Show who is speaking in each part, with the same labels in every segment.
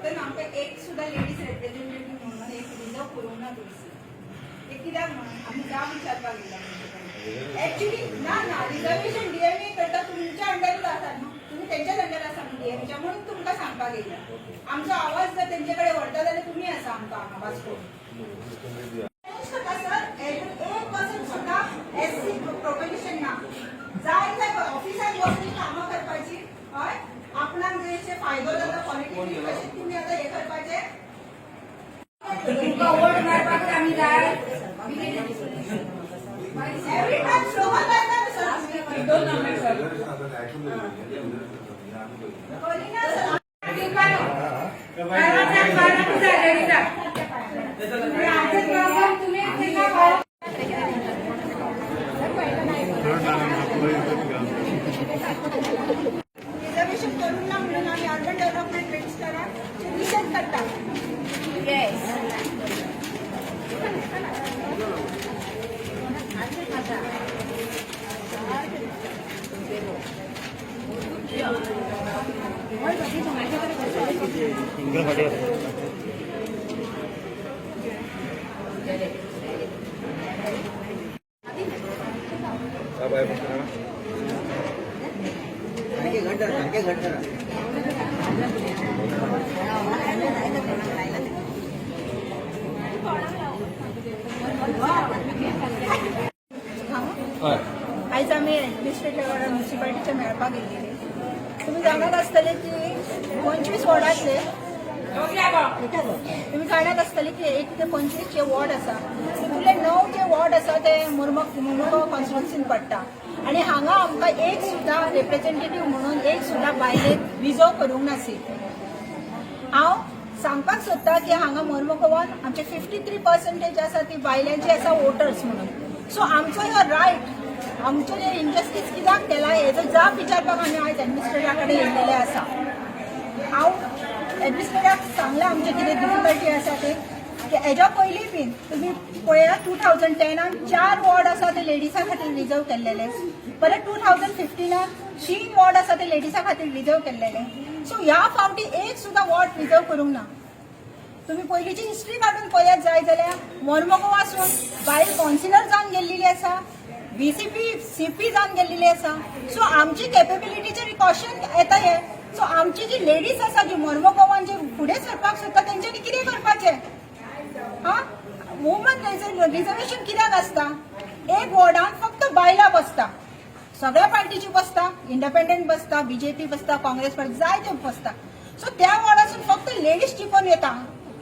Speaker 1: तर आमकां एक सुद्धा लेडीज रिप्रेझेंटेटिव्ह म्हणून एक रिझर्व करूंक ना तुळशी ते कित्याक म्हणून आमी जाप विचारपाक गेला एक्चुअली ना ना रिझर्वेशन डीएमए करता तुमच्या अंडरूच आसा न्हू तुमी तेंच्याच अंडर आसा न्हू डीएमच्या म्हणून तुमकां सांगपाक येयला आमचो आवाज जर तेंचे कडेन व्हरता जाल्यार तुमी आसा आमकां हांगा वाचून एससी प्रोपोजिशन ना जाय त्या ऑफिसात बसून कामां करपाची हय आपणाक जे फायदो जाता पॉलिटिकली कशें तुमी आतां हें करपाचें तुमकां वोट मेळपाक आमी जाय एवरी टाइम स्लोगन लायता सर दोन नंबर सर करिना सर रिझर्वेशन करून ना म्हणून आम्ही अर्बन डेव्हलपमेंट रजिस्टरात निषेध करता येस आयज आमी एडमिनिस्ट्रेटिव्ह म्युनिसिपालिटीचे मेळपाक गेल्लीं तुमी जाणात आसतले की 25 वॉर्डांतले तुमी जाणात आसतले की 1 ते 25 जे वॉर्ड आसा तितूंतले 9 जे वॉर्ड आसा ते मुर्मुगांव कॉन्स्टिट्युन्सीन पडटा आनी हांगा आमकां एक सुद्दां रिप्रेझेंटेटिव्ह म्हणून एक सुद्दां बायलेक रिजर्व करूंक नासी हांव सांगपाक सोदता की हांगा मुर्मुगांवान आमचे 53% आसा ती बायलांची आसा वोटर्स म्हणून सो आमचो हो रायट आमचो जे इनजस्टीस कित्याक केला हेजो जाप विचारपाक आमी आयज एडमिनिस्ट्रेटरा कडेन येयल्लेले आसा हांव एडमिनिस्ट्रेटराक सांगलां आमचे कितें डिफिकल्टी आसा ते हेज्या पयलीं बीन तुमी पळयात 2010 4 वॉर्ड आसा ते लेडीसां खातीर रिजर्व केल्लेले परत 2015 3 वॉर्ड आसा ते लेडीसां खातीर रिजर्व केल्लेले सो ह्या फावटी एक सुद्दां वॉर्ड रिजर्व करूंक ना तुम्ही पयलींची हिस्ट्री काढून पळयात जाय जाल्यार मुर्मुगांव आसून बायल कावन्सिलर जावन गेल्लेली आसा VCP CP जावन गेल्लेली आसा सो आमची कॅपेबिलिटीचे रिकॉशन येता हे सो आमची जी लेडीज आसा जी मुर्मुगांवान जे फुडें सरपाक सोदता तेंच्यांनी कितें करपाचें हा वुमन रिजर्वेशन कित्याक आसता एक वॉर्डान फक्त बायलां बसता सगळ्या पार्टीची बसता इंडिपेंडंट बसता BJP बसता काँग्रेस पार्टी जायते बसता सो त्या वॉर्डासून फक्त लेडीज चिंपून येता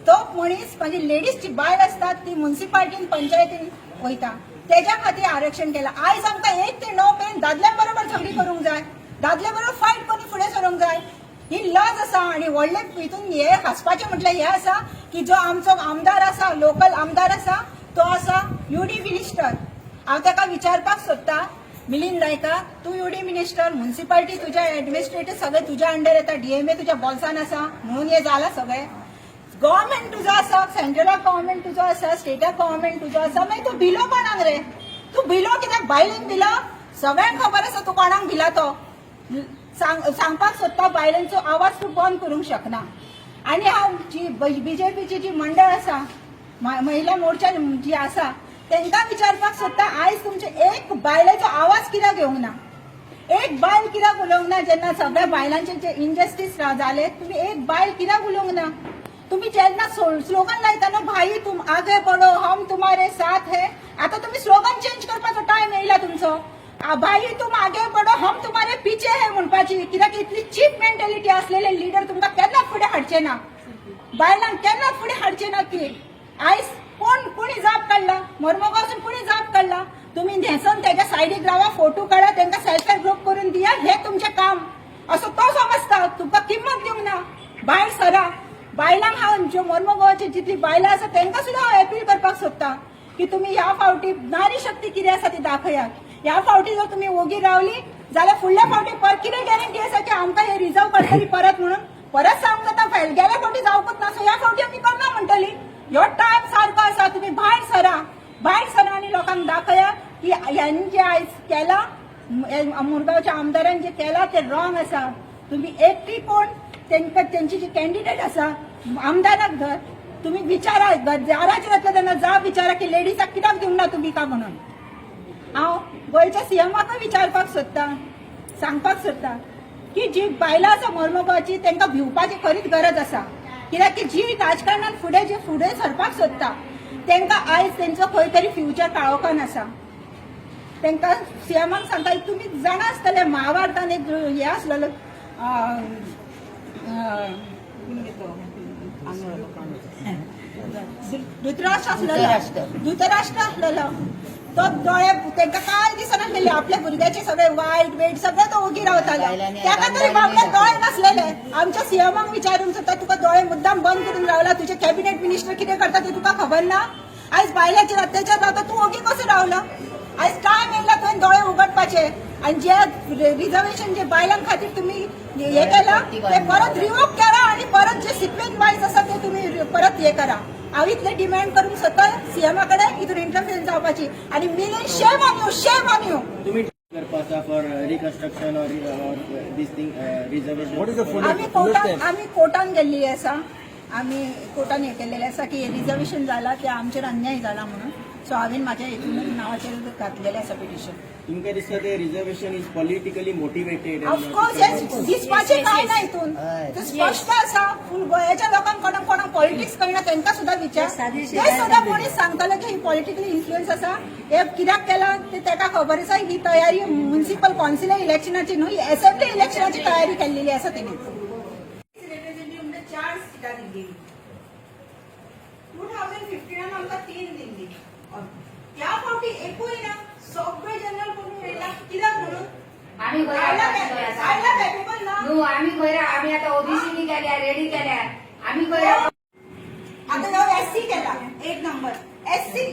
Speaker 1: तो मनीस म्हणजे लेडीजची बायल असतात ती म्युनिसिपालिटीन पंचायतीन वयता तेज्या खातीर आरक्षण केला आयज आमकां 1 ते 9 पर्यंत दादल्यां बरोबर झगडी करूंक जाय दादल्या बरोबर फायट करून फुडें सरूंक जाय ही लज आसा आनी व्हडले हितून हे हांसपाचें म्हटल्यार हे आसा की जो आमचो आमदार आसा लोकल आमदार आसा तो आसा UD मिनिस्टर हांव ताका विचारपाक सोदता मिलिंद नायका तू UD मिनिस्टर म्युनिसिपालिटी तुज्या एडमिनिस्ट्रेटिव्ह सगळे तुज्या अंडर येता DMA तुज्या बॉल्सान आसा म्हणून हे जाला सगळें गव्हर्नमेंट तुजो आसा सेंट्रल गव्हर्नमेंट तुजो आसा स्टेट गव्हर्नमेंट तुजो आसा मागीर तू भिलो कोणाक रे तू भिलो कित्याक बायलेंक भिलो सगळ्यांक खबर आसा तू कोणाक भिला तो सांगपाक सोदता बायलांचो आवाज तू बंद करूंक शकना आनी हांव जी BJPची जी मंडळ आसा महिला मोर्चा जी आसा तांकां विचारपाक सोदता आयज तुमचे एक बायलेचो आवाज कित्याक घेवंक ना एक बायल कित्याक उलोवंक ना जेन्ना सगळ्या बायलांचे जे इनजस्टीस जाले तुम्ही एक बायल कित्याक उलोवंक ना तुम्ही जेन्ना स्लोगन लायता न्हू भाई तुम आगे बढ़ो हम तुम्हारे साथ है आता तुम्ही स्लोगन चेंज करपाचो टाइम येयला तुमचो भाई तुम आगे बढ़ो हम तुम्हारे पीछे है म्हणपाची कित्याक इतली चीप मेंटॅलिटी असलेले लीडर तुमकां केन्नाच फुडें हाडचे ना बायलांक केन्नाच फुडें हाडचे ना की आयज कोणी जाप काडला मुर्मुगांवसून कोणी जाप काडला तुम्ही न्हेसून त्याच्या सायडीक रावा फोटो काडा तांकां सेल्फ हेल्प ग्रुप करून दिया हे तुमचें काम असो तो समजता तुमकां किंमत दिवंक ना भायर सरा बायलांक हांव ज्यो मुर्मुगांवची जितली बायलां आसा तांकां सुद्दां हांव अपील करपाक सोदता की तुमी ह्या फावटी नारी शक्ती कितें आसा ती दाखयात ह्या फावटी जर तुमी ओगी रावली जाल्यार फुडल्या फावटी कितें गॅरंटी आसा की आमकां हे रिजर्व करतली परत म्हणून परत सांगूंक जाता गेल्या फावटी जावपूच ना सो ह्या फावटी आमी करना म्हणटली ह्यो टायम सारको आसा तुमी भायर सरा आनी लोकांक दाखया की ह्यांनी जे आयज केला मुरगांवच्या आमदारान जे केला ते रॉंग आसा तुम्ही एकटी कोण त्यांची जी कॅन्डिडेट आसा आमदाराक धर, तुम्ही विचारा जाराचेर येतलो तेन्ना जा विचारा की लेडीजाक कित्याक दिवंक ना तुम्ही का म्हणून. हांव गोंयच्या सीएमाकूय विचारपाक सोदता, सांगपाक सोदता की जी बायलां आसा मरमगांवची तांकां भिवपाची खरीच गरज आसा. कित्याक की जी राजकारणात फुडें सरपाक सोदता तांकां आयज तेंचो खंय तरी फ्युचर काळोखान आसा. तांकां सीएमाक सांगता, तुमी जाणा आसतले महाभारतान एक हे आसलेलो धृतराष्ट्र असलेलो तो डोळे तांकां काय दिसनासलेले आपल्या भुरग्याचे सगळे वायट सगळे तो ओगी रावताले. ताका तरी बाबड्याक डोळे नासलेले. आमच्या सीएमाक विचारूंक सोदता, तुका डोळे मुद्दाम बंद करून रावला, तुझे कॅबिनेट मिनिस्टर कितें करता ते तुका खबर ना. आयज बायलांचेर अत्याचार जाता तूं ओगी कसो रावला. आयज काय मेळ्ळा तुवें डोळे उगडपाचे आणि जे रिझर्वेशन जे बायलां खातीर तुम्ही हे केला ते परत रिवोक करा आणि परत जे सिक्वेन्स वाईज आसा ते तुम्ही परत हे करा. हांव इतले डिमांड करूंक सोदता सीएमाकडे हितून इंटरफियरन्स जावपाची आणि मिलियन शेम ऑन यू
Speaker 2: तुम्ही करपाचा फॉर रिकन्स्ट्रक्शन और दिस थिंग रिजर्वेशन.
Speaker 1: आम्ही कोर्टान गेल्ली आसा. आम्ही कोर्टान हे केलेले आसा की रिझर्वेशन जाला ते आमचेर अन्याय जाला म्हणून. सो हांवेन म्हाज्या हितून नांवाचेर घातलेलें आसा पिटिशन.
Speaker 2: तुमकां दिसता ते reservation is politically motivated.
Speaker 1: Of course दिसपाचें काय ना हितून. ते स्पश्ट आसा. पूण गोंयच्या लोकांक कोणाक पॉलिटिक्स कळना तांकां सुद्दां विचार. ते सुद्दां कोणी सांगतले की ही पॉलिटिकली इन्फ्लुअन्स आसा. हे कित्याक केला ते ताका खबर आसा. ही तयारी म्युनिसिपल कावन्सिल इलेक्शनाची न्हू, ही असेंब्ली इलेक्शनाची तयारी केल्लेली आसा तेणी. 4 सिटां दिल्ली. 2015 आमकां 3 दिल्ली. त्या फावटी एकूय ना सगळे जनरल करून येयला. कित्याक म्हणून
Speaker 3: आम्ही आम्ही आता ओबीसी केल्या रेडी केल्या. आम्ही
Speaker 1: आता जाऊ एससी केला 1 नंबर. एससी हे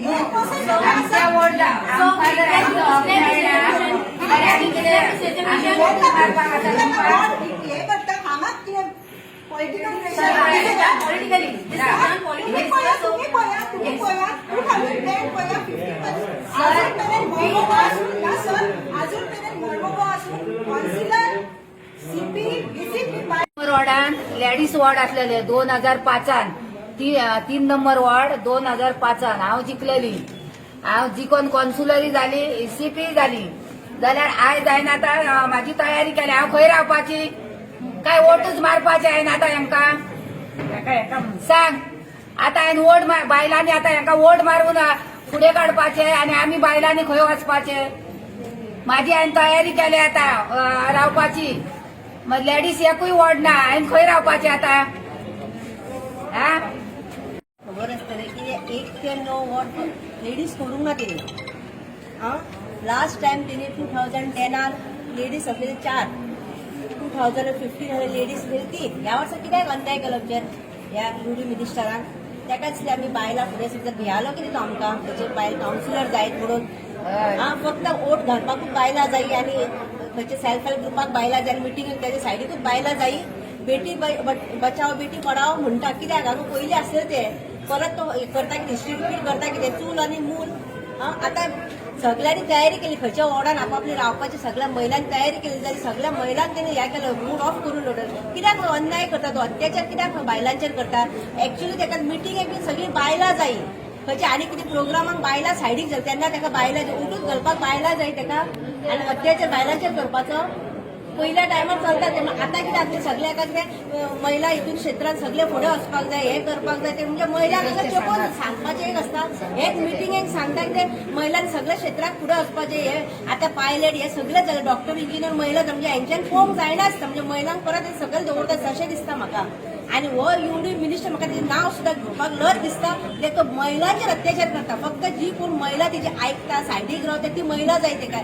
Speaker 1: करता हांगाच कितें पॉलिटिकल
Speaker 3: पॉलिटिकली
Speaker 1: तुम्ही पळया 2010 पळया 50% अजून मळमगाव असून काउन्सिलर सीपी बीसीपी
Speaker 3: वॉर्डान लेडीज वॉर्ड असलेले 2005 3 नंबर वॉर्ड 2005 हांव जिंकलेली. हांव जिखून कॉन्सुलरी जाली, एसीपी जाली. जाल्यार आयज हांवें आतां म्हाजी तयारी केली. हांव खंय रावपाची काय वोटूच मारपाचे हांवें आतां हेंकां सांग. आतां हांवें वोट बायलांनी आतां हेंकां वोट मारून फुडें काडपाचे आनी आमी बायलांनी खंय वचपाचे. म्हाजी हांवें तयारी केली आतां रावपाची. लेडीज एकूय वॉर्ड ना. हांवें खंय रावपाचें आतां. हा
Speaker 4: खबर आसतलें की 1 ते 9 वॉर्ड लेडीज करूंक ना तेणी. लास्ट टायम तेणी 2010 लेडीज असलेले 4, 2015 लेडीज गेली 3. ह्या वर्सा कित्याक अन्याय केलो ह्या युडी मिनिस्टरान. ताकाच आमी बायलां फुडें सुद्दां भियालो कितें तो आमकां तेचे बायल कावन्सिलर जायत म्हणून. फक्त वोट घालपाकूच बायलां जायी आनी खंयचे सेल्फ हेल्प ग्रुपाक बायलां जाय, मिटिंग तेजे सायडीकूच बायलां जायी. बेटी बचाव बेटी पढाओ म्हणटा. कित्याक हांगा पयलीं आसलें ते परत तो करता कितें हिस्ट्री रिपीट करता कितें चूल आनी मूल. आतां सगळ्यांनी तयारी केली. खंयच्या वॉर्डान आपापली रावपाची सगळ्या महिलांनी तयारी केली जाल्यार सगळ्या महिलांक तेणी हें केलं मूड ऑफ करून उडयलो. कित्याक अन्याय करता तो अत्याचार कित्याक बायलांचेर करता. एक्चुअली ताका मिटिंगेक बी सगळी बायलां जायी. खंयचे आनी कितें प्रोग्रामाक बायलां सायडीक जाय तेन्ना ताका बायलां उठून घालपाक बायलां जाय ताका. आनी अत्याचार बायलांचेर करपाचो पहिल्या टायमार चलता ते. आतां कित्याक ते सगळे एका कितें महिला हितून क्षेत्रांत सगळे फुडें वचपाक जाय, हें करपाक जाय. ते म्हणजे महिलांक हांगा चेपून सांगपाचें एक आसता. हेच मिटिंगेक सांगता कितें महिलांनी सगळ्या क्षेत्रांत फुडें वचपाचें. हे आतां पायलट हे सगळे जाले. डॉक्टर इंजिनियर महिला म्हणजे हेंच्यान पळोवंक जायना आसता. म्हणजे महिलांक परत हे सगळे दवरतात अशें दिसता म्हाका. आनी हो युडी मिनिस्टर म्हाका तेजें नांव सुद्दां घेवपाक लज दिसता. ताका महिलांचेर अत्याचार करता. फक्त जी कोण महिला तेजी आयकता सायडीक रावता ती महिला जाय ताका.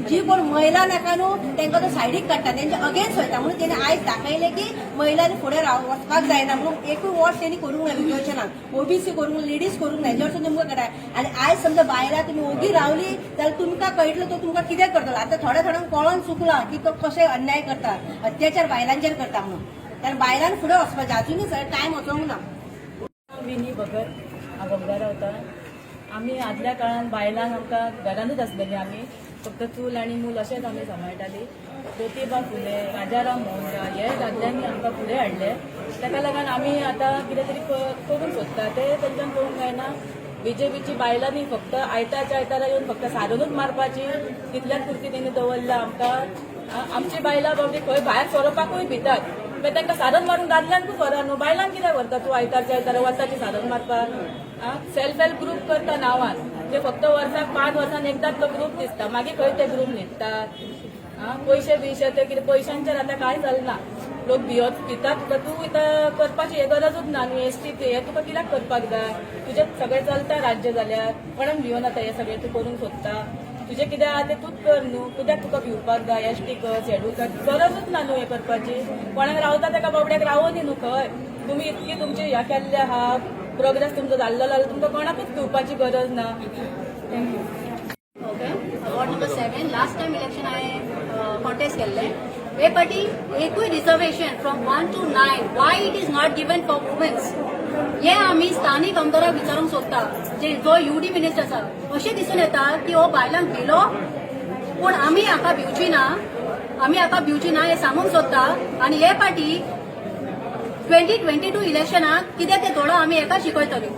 Speaker 4: जी कोण महिला नाका न्हू तांकां तो सायडीक काडटा, तेंचे अगेन्स्ट वयता. म्हणून तेणी आयज दाखयलें की महिलांनी फुडें वचपाक जायना. म्हणून एकूय वॉट तेणी करूंक ना रिजर्वेशनाक. ओबीसी करूंक ना, लेडीज करूंक ना. हेजे वरसून तुमकां कळटा. आनी आयज समजा बायलां तुमी ओगी रावली जाल्यार तुमकां कळटलो तो तुमकां कितें करतलो. आतां थोड्या थोड्यांक कळोन चुकला की तो कशें अन्याय करता, अत्याचार बायलांचेर करता म्हणून. कारण बायलांनी फुडें वचपाचें अजुनूय सर टायम वचोंक ना.
Speaker 5: विनी भगत हांव बोगदा रावता. आमी आदल्या काळान बायलांक आमकां घरानूच आसलेलीं. आमी फक्त चूल आनी मूल अशेंच आमी सांबाळटालीं. ज्योतिबा फुले, राजाराम मोहन रॉय हे दादल्यांनी आमकां फुडें हाडले. ताका लागून आमी आतां कितें तरी करूंक सोदता. ते तेंच्यान करूंक जायना. बीजेपीची बायलांनी फक्त आयतारच्या आयतारा येवन फक्त साधनूच मारपाची तितल्याच पुरती तेणी दवरला आमकां. आमची बायलां बाबडी खंय भायर सरोपाकूय भितात. मागीर तांकां साधन मारून दादल्यांकूच व्हरा न्हू. बायलांक कित्याक व्हरता तूं आयतारच्या आयतारा वताची साधन मारपाक? सेल्फ हेल्प ग्रुप करता नांवान ते फक्त वर्साक 5 वर्सान एकदाच तो ग्रुप दिसता. मागीर खंय ते ग्रुप न्हिदतात. पयशे बियशे ते कितें पयशांचेर आतां कांय चलना. लोक भितात तुका तूं इथं करपाची हे गरजूच ना न्ही. एसटी हे तुका कित्याक करपाक जाय? तुजें सगळें चलता राज्य जाल्यार कोणाक भिवन आतां हे सगळें तूं करूंक सोदता. तुजें कितें आहा तें तूंच कर न्हू. कित्याक तुका भिवपाक जाय? एसटी कर, शेड्यूल कर, गरजूच ना न्हू हे करपाची. कोणाक रावता ताका बाबड्याक रावोनी न्हू खंय. तुमी इतकी तुमची ह्या केल्ले आहा, प्रोग्रेस तुमचो जाल्लो जाल्यार तुमकां कोणाकूच भिवपाची गरज ना.
Speaker 6: Okay ward number 7 last time election हांवें कॉन्टेस्ट केल्ले. हे फाटी एकूय reservation from 1 to 9 why it is not given for womens हे आमी स्थानीक आमदाराक विचारूंक सोदता. जो UD मिनिस्टर आसा अशें दिसून येता की हो बायलांक दिलो पूण आमी हाका भिवची ना. आमी हाका भिवची ना हें सांगूंक सोदता. आनी हे फाटी 2022 इलेक्शनाक कितें तें थोडो आमी हेका शिकयतली.